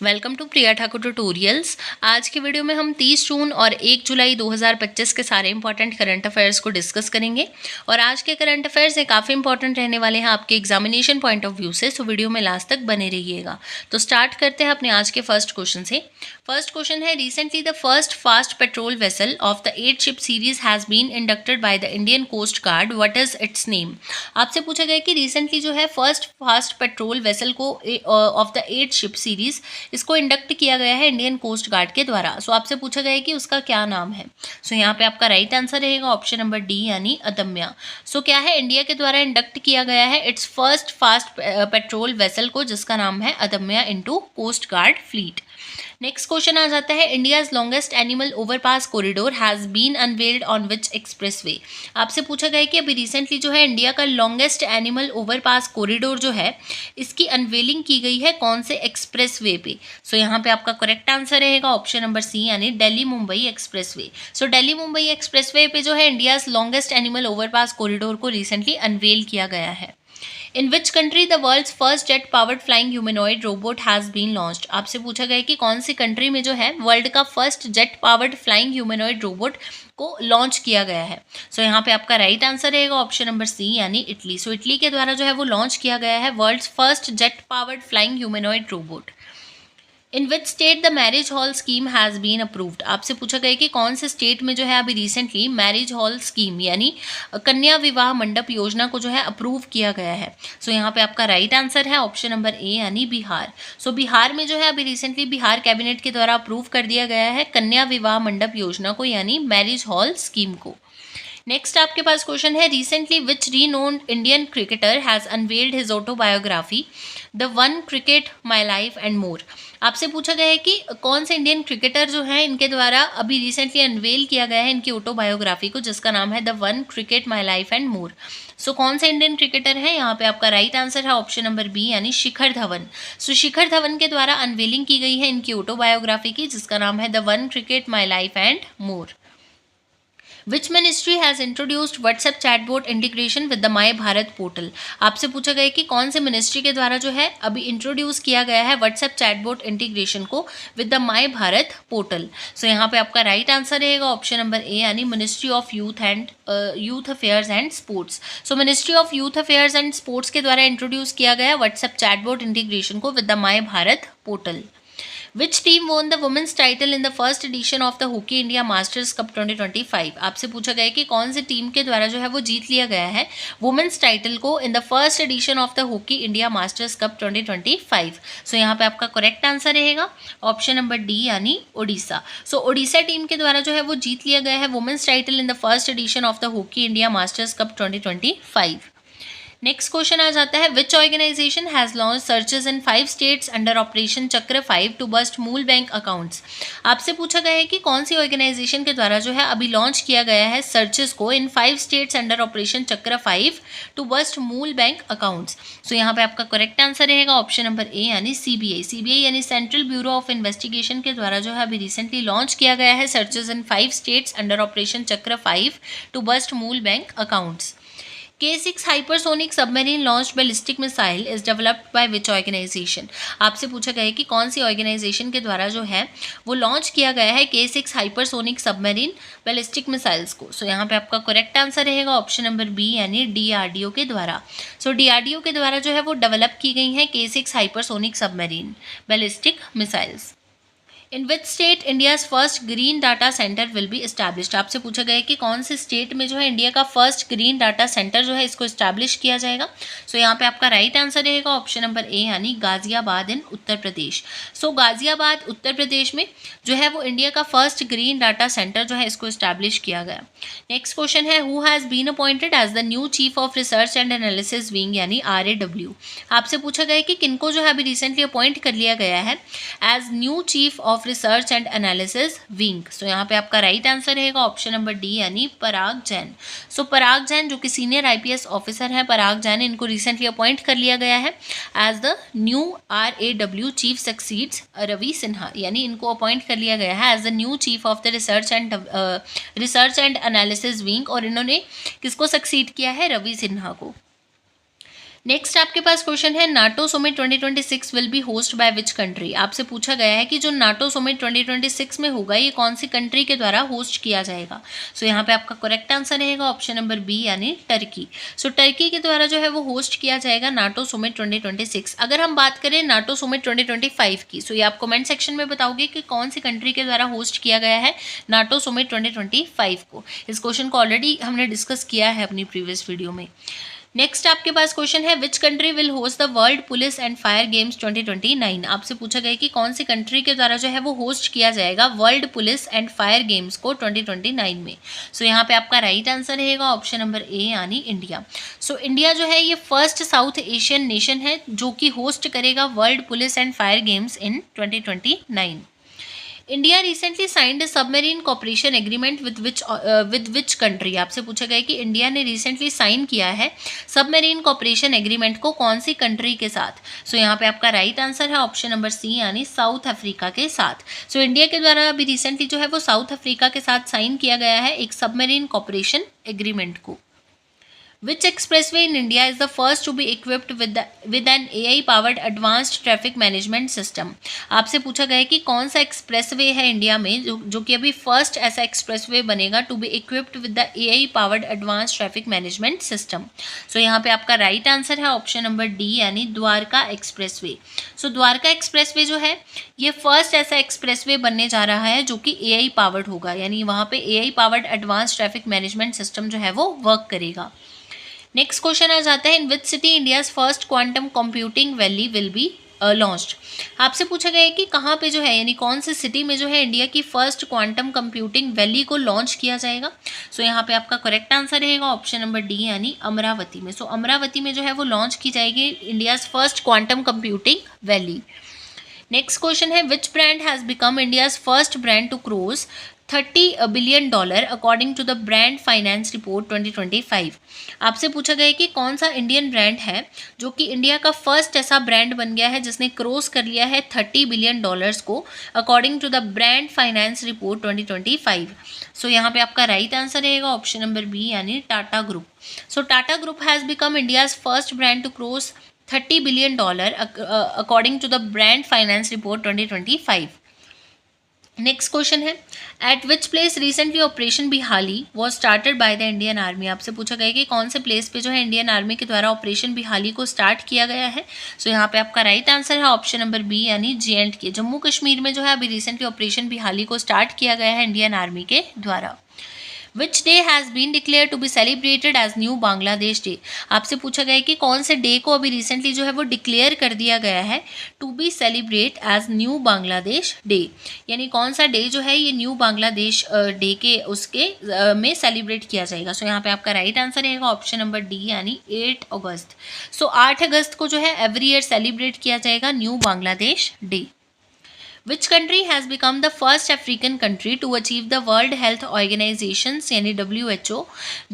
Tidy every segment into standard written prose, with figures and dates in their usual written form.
Welcome to Priya Thakur tutorials. आज की video में हम 30 जून और 1 जुलाई 2025 के सारे इंपॉर्टेंट करंट अफेयर्स को डिस्कस करेंगे। और आज के करंट अफेयर्स काफ़ी इंपॉर्टेंट रहने वाले हैं आपके एग्जामिनेशन पॉइंट ऑफ व्यू से, सो वीडियो में लास्ट तक बने रहिएगा। तो स्टार्ट करते हैं अपने आज के फर्स्ट क्वेश्चन से। फर्स्ट क्वेश्चन है, recently the first fast patrol vessel of the 8 ship series has been inducted by the Indian coast guard, what is its name. आपसे पूछा गया कि रिसेंटली जो है फर्स्ट फास्ट पेट्रोल वेसल को of the 8 ship series इसको induct किया गया है इंडियन कोस्ट गार्ड के द्वारा। सो आपसे पूछा गया है कि उसका क्या नाम है। सो यहाँ पे आपका राइट आंसर रहेगा ऑप्शन नंबर डी यानी अदम्या। सो क्या है, इंडिया के द्वारा इंडक्ट किया गया है its first fast patrol vessel को, जिसका नाम है Adamya into coast guard fleet. Next question आ जाता है, India's longest animal overpass corridor has been unveiled on which expressway. आपसे पूछा गया है कि अभी रिसेंटली जो है इंडिया का लॉन्गेस्ट एनिमल ओवरपास कॉरिडोर जो है इसकी अनवेलिंग की गई है कौन से एक्सप्रेसवे पे। सो यहाँ पे आपका करेक्ट आंसर रहेगा ऑप्शन नंबर सी यानी Delhi Mumbai expressway. So Delhi Mumbai expressway पे जो है India's longest animal overpass corridor को रिसेंटली अनवेल किया गया है। In which country the world's first jet powered flying humanoid robot has been launched. आपसे पूछा गया कि कौन सी कंट्री में जो है वर्ल्ड का first jet powered flying humanoid robot को लॉन्च किया गया है। सो यहाँ पे आपका राइट आंसर रहेगा ऑप्शन नंबर सी यानी इटली। सो इटली के द्वारा जो है वो लॉन्च किया गया है world's first jet powered flying humanoid robot. In which state the marriage hall scheme has been approved. आपसे पूछा गया कि कौन से स्टेट में जो है अभी रिसेंटली मैरिज हॉल स्कीम यानी कन्या विवाह मंडप योजना को जो है अप्रूव किया गया है। सो यहाँ पे आपका राइट आंसर है ऑप्शन नंबर ए यानी बिहार। सो बिहार में जो है अभी रिसेंटली बिहार कैबिनेट के द्वारा अप्रूव कर दिया गया है कन्या विवाह मंडप योजना को यानी मैरिज हॉल स्कीम को। नेक्स्ट आपके पास क्वेश्चन है, recently which renowned Indian cricketer has unveiled his autobiography the one cricket my life and मोर। आपसे पूछा गया है कि कौन से इंडियन क्रिकेटर जो हैं इनके द्वारा अभी रिसेंटली अनवेल किया गया है इनकी ऑटोबायोग्राफी को, जिसका नाम है the one cricket my life and more. So कौन से इंडियन क्रिकेटर हैं, यहाँ पे आपका राइट आंसर है ऑप्शन नंबर बी यानी शिखर धवन। सो शिखर धवन के द्वारा अनवेलिंग की गई है इनकी ऑटोबायोग्राफी की, जिसका नाम है the one cricket my life and more. Which ministry has introduced WhatsApp chatbot integration with the my Bharat portal. आपसे पूछा गया कि कौन से मिनिस्ट्री के द्वारा जो है अभी इंट्रोड्यूस किया गया है व्हाट्सएप चैटबॉट इंटीग्रेशन को with the my Bharat portal. So यहाँ पे आपका राइट आंसर रहेगा ऑप्शन नंबर ए यानी ministry of youth affairs and sports. So ministry of youth affairs and sports के द्वारा इंट्रोड्यूस किया गया व्हाट्सएप चैटबॉट इंटीग्रेशन को with the my Bharat portal. Which team won the women's title in the first edition of the Hockey India Masters Cup 2025? आपसे पूछा गया है कि कौन सी टीम के द्वारा जो है वो जीत लिया गया है वुमेन्स टाइटल को इन the first edition of the hockey India masters cup 2025। So यहाँ पे आपका करेक्ट आंसर रहेगा ऑप्शन नंबर डी यानी ओडिशा। सो ओडिशा टीम के द्वारा जो है वो जीत लिया गया है women's title in the first edition of the hockey India masters cup 2025। Next question आ जाता है, which organization has launched searches in 5 states under operation Chakra 5 to bust mule bank accounts. आपसे पूछा गया है कि कौन सी ऑर्गेनाइजेशन के द्वारा जो है अभी लॉन्च किया गया है सर्चेज को इन 5 states under operation Chakra 5 to bust mule bank accounts. सो यहाँ पे आपका करेक्ट आंसर रहेगा ऑप्शन नंबर ए यानी सीबीआई। सीबीआई यानी सेंट्रल ब्यूरो ऑफ इन्वेस्टिगेशन के द्वारा जो है अभी रिसेंटली लॉन्च किया गया है searches in 5 states under operation Chakra 5 to bust mule bank accounts. K6 hypersonic submarine launched ballistic missile is developed by which organization? आपसे पूछा गया है कि कौन सी ऑर्गेनाइजेशन के द्वारा जो है वो लॉन्च किया गया है K6 hypersonic submarine ballistic missiles को। सो यहाँ पे आपका करेक्ट आंसर रहेगा ऑप्शन नंबर बी यानी DRDO के द्वारा। सो DRDO के द्वारा जो है वो डेवलप की गई है K6 hypersonic submarine ballistic missiles। In which state India's first green data centre will be established. आपसे पूछा गया है कि कौन से स्टेट में जो है इंडिया का फर्स्ट ग्रीन डाटा सेंटर जो है इसको इस्टेब्लिश किया जाएगा। सो यहाँ पे आपका राइट आंसर रहेगा ऑप्शन नंबर ए यानी गाजियाबाद इन उत्तर प्रदेश। सो गाजियाबाद उत्तर प्रदेश में जो है वो इंडिया का फर्स्ट ग्रीन डाटा सेंटर जो है इसको इस्टेब्लिश किया गया। नेक्स्ट क्वेश्चन है, who has been appointed as the new chief of research and analysis wing यानी RAW। आपसे पूछा गया है कि किनको जो है अभी रिसेंटली अपॉइंट कर लिया गया है as new chief of research and analysis wing. So यहाँ पे आपका राइट आंसर रहेगा ऑप्शन नंबर डी यानी पराग जैन। सो पराग जैन जो कि सीनियर IPS ऑफिसर हैं, पराग जैन, इनको रिसेंटली अपॉइंट कर लिया गया है as the new RAW chief succeeds Ravi Sinha, यानी इनको अपॉइंट कर लिया गया है as the new chief of the research and analysis wing, और इन्होंने किसको सक्सीड किया है, रवि सिन्हा को। नेक्स्ट आपके पास क्वेश्चन है NATO summit 2026 will be host by which country. आपसे पूछा गया है कि जो नाटो समिट 2026 में होगा ये कौन सी कंट्री के द्वारा होस्ट किया जाएगा। सो यहाँ पे आपका करेक्ट आंसर रहेगा ऑप्शन नंबर बी यानी टर्की। सो टर्की के द्वारा जो है वो होस्ट किया जाएगा नाटो समिट 2026। अगर हम बात करें नाटो समिट 2025 की, सो ये आप कमेंट सेक्शन में बताओगे कि कौन सी कंट्री के द्वारा होस्ट किया गया है नाटो समिट 2025 को। इस क्वेश्चन को ऑलरेडी हमने डिस्कस किया है अपनी प्रीवियस वीडियो में। नेक्स्ट आपके पास क्वेश्चन है which country will host the world police and fire games 2029। आपसे पूछा गया कि कौन सी कंट्री के द्वारा जो है वो होस्ट किया जाएगा world police and fire games को 2029 में। सो यहाँ पे आपका राइट आंसर रहेगा ऑप्शन नंबर ए यानी इंडिया। सो इंडिया जो है ये फर्स्ट साउथ एशियन नेशन है जो कि होस्ट करेगा world police and fire games in 2029। India recently signed submarine cooperation agreement with which country. आपसे पूछा गया कि इंडिया ने रिसेंटली साइन किया है सबमरीन कॉपरेशन एग्रीमेंट को कौन सी कंट्री के साथ। सो यहाँ पे आपका राइट आंसर है ऑप्शन नंबर सी यानी साउथ अफ्रीका के साथ। सो इंडिया के द्वारा अभी रिसेंटली जो है वो साउथ अफ्रीका के साथ साइन किया गया है एक सबमरीन कॉपरेशन एग्रीमेंट को। Which expressway in India is the first to be equipped with an AI powered advanced traffic management system? आपसे पूछा गया है कि कौन सा एक्सप्रेसवे है इंडिया में जो कि अभी फर्स्ट ऐसा एक्सप्रेसवे बनेगा to be equipped with the AI powered advance traffic management system. So यहाँ पे आपका राइट आंसर है ऑप्शन नंबर डी यानी Dwarka expressway. So Dwarka expressway जो है ये फर्स्ट ऐसा एक्सप्रेसवे बनने जा रहा है जो कि AI पावर्ड होगा, यानी वहाँ पे AI powered advance traffic management system जो है वो वर्क करेगा। नेक्स्ट क्वेश्चन आ जाता है in which city India's first quantum computing valley will be launched. आपसे पूछा गया है कि कहाँ पे जो है यानी कौन सी सिटी में जो है इंडिया की फर्स्ट क्वांटम कंप्यूटिंग वैली को लॉन्च किया जाएगा। सो यहाँ पे आपका करेक्ट आंसर रहेगा ऑप्शन नंबर डी यानी अमरावती में। सो अमरावती में जो है वो लॉन्च की जाएगी India's first quantum computing valley. Next question है which brand has become India's first brand to cross $30 billion according to the brand finance report 2025। आपसे पूछा गया है कि कौन सा इंडियन ब्रांड है जो कि इंडिया का फर्स्ट ऐसा ब्रांड बन गया है जिसने क्रॉस कर लिया है $30 बिलियन को according to the brand finance report 2025। So यहाँ पे आपका राइट आंसर रहेगा ऑप्शन नंबर बी यानी Tata group. So Tata group has become India's first brand to cross $30 billion according to the brand finance report 2025। Next question है at which place recently operation Bihali was started by the Indian army. आपसे पूछा गया कि कौन से place पे जो है इंडियन आर्मी के द्वारा ऑपरेशन बिहाली को स्टार्ट किया गया है। सो यहाँ पे आपका राइट आंसर है ऑप्शन नंबर बी यानी JNK। जम्मू कश्मीर में जो है अभी रिसेंटली ऑपरेशन बिहाली को स्टार्ट किया गया है इंडियन आर्मी के द्वारा। Which day has been declared to be celebrated as new Bangladesh day. आपसे पूछा गया है कि कौन से डे को अभी रिसेंटली जो है वो डिक्लेयर कर दिया गया है to be celebrate as new Bangladesh day, यानी कौन सा डे जो है ये न्यू बांग्लादेश डे के उसके में सेलिब्रेट किया जाएगा। सो यहाँ पे आपका राइट आंसर रहेगा ऑप्शन नंबर डी यानी 8 अगस्त। सो 8 अगस्त को जो है एवरी ईयर सेलिब्रेट किया जाएगा new Bangladesh day. Which country has become the first African country to achieve the World Health Organization's यानी WHO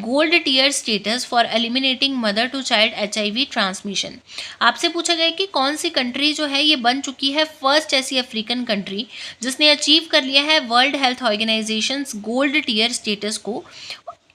gold tier status for eliminating mother to child HIV transmission. आपसे पूछा गया कि कौन सी कंट्री जो है ये बन चुकी है फर्स्ट ऐसी अफ्रीकन कंट्री जिसने अचीव कर लिया है world health organisation's gold tier status को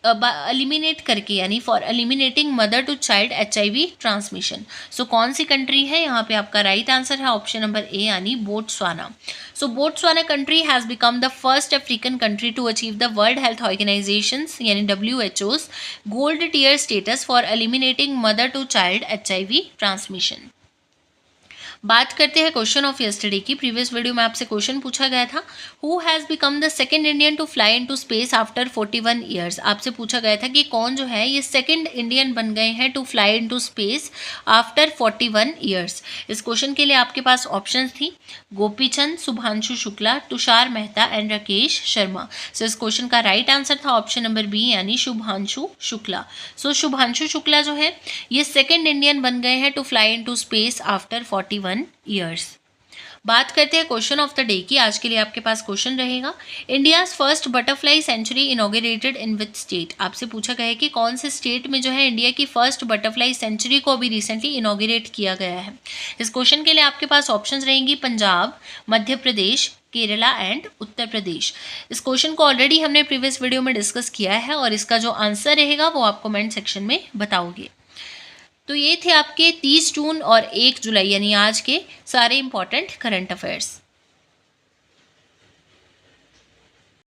एलिमिनेट करके, यानी for eliminating mother to child HIV transmission. So कौन सी कंट्री है, यहाँ पे आपका राइट आंसर है ऑप्शन नंबर ए यानी Botswana. So Botswana country has become the first African country to achieve the world health organisation's यानी WHO's gold tier status for eliminating mother to child HIV transmission. बात करते हैं question of yesterday की। Previous video में आपसे question पूछा गया था who has become the second Indian to fly into space after 41 years. आपसे पूछा गया था कि कौन जो है ये सेकंड इंडियन बन गए हैं to fly into space after 41 years. इस क्वेश्चन के लिए आपके पास ऑप्शंस थी गोपीचंद, शुभांशु शुक्ला, तुषार मेहता एंड राकेश शर्मा। सो इस क्वेश्चन का राइट आंसर था ऑप्शन नंबर बी यानी शुभांशु शुक्ला। सो शुभांशु शुक्ला जो है ये सेकंड इंडियन बन गए हैं to fly into space after 41 years. बात करते हैं क्वेश्चन ऑफ द डे की। आज के लिए आपके पास क्वेश्चन रहेगा India's first butterfly century inaugurated in which state. आपसे पूछा गया है कि कौन से स्टेट में जो है इंडिया की फर्स्ट बटरफ्लाई सेंचुरी को अभी रिसेंटली इनॉग्रेट किया गया है। इस क्वेश्चन के लिए आपके पास ऑप्शंस रहेंगी पंजाब, मध्य प्रदेश, केरला एंड उत्तर प्रदेश। इस क्वेश्चन को ऑलरेडी हमने प्रीवियस वीडियो में डिस्कस किया है और इसका जो आंसर रहेगा वो आप कमेंट सेक्शन में बताओगे। तो ये थे आपके 30 जून और 1 जुलाई यानी आज के सारे इंपॉर्टेंट करंट अफेयर्स।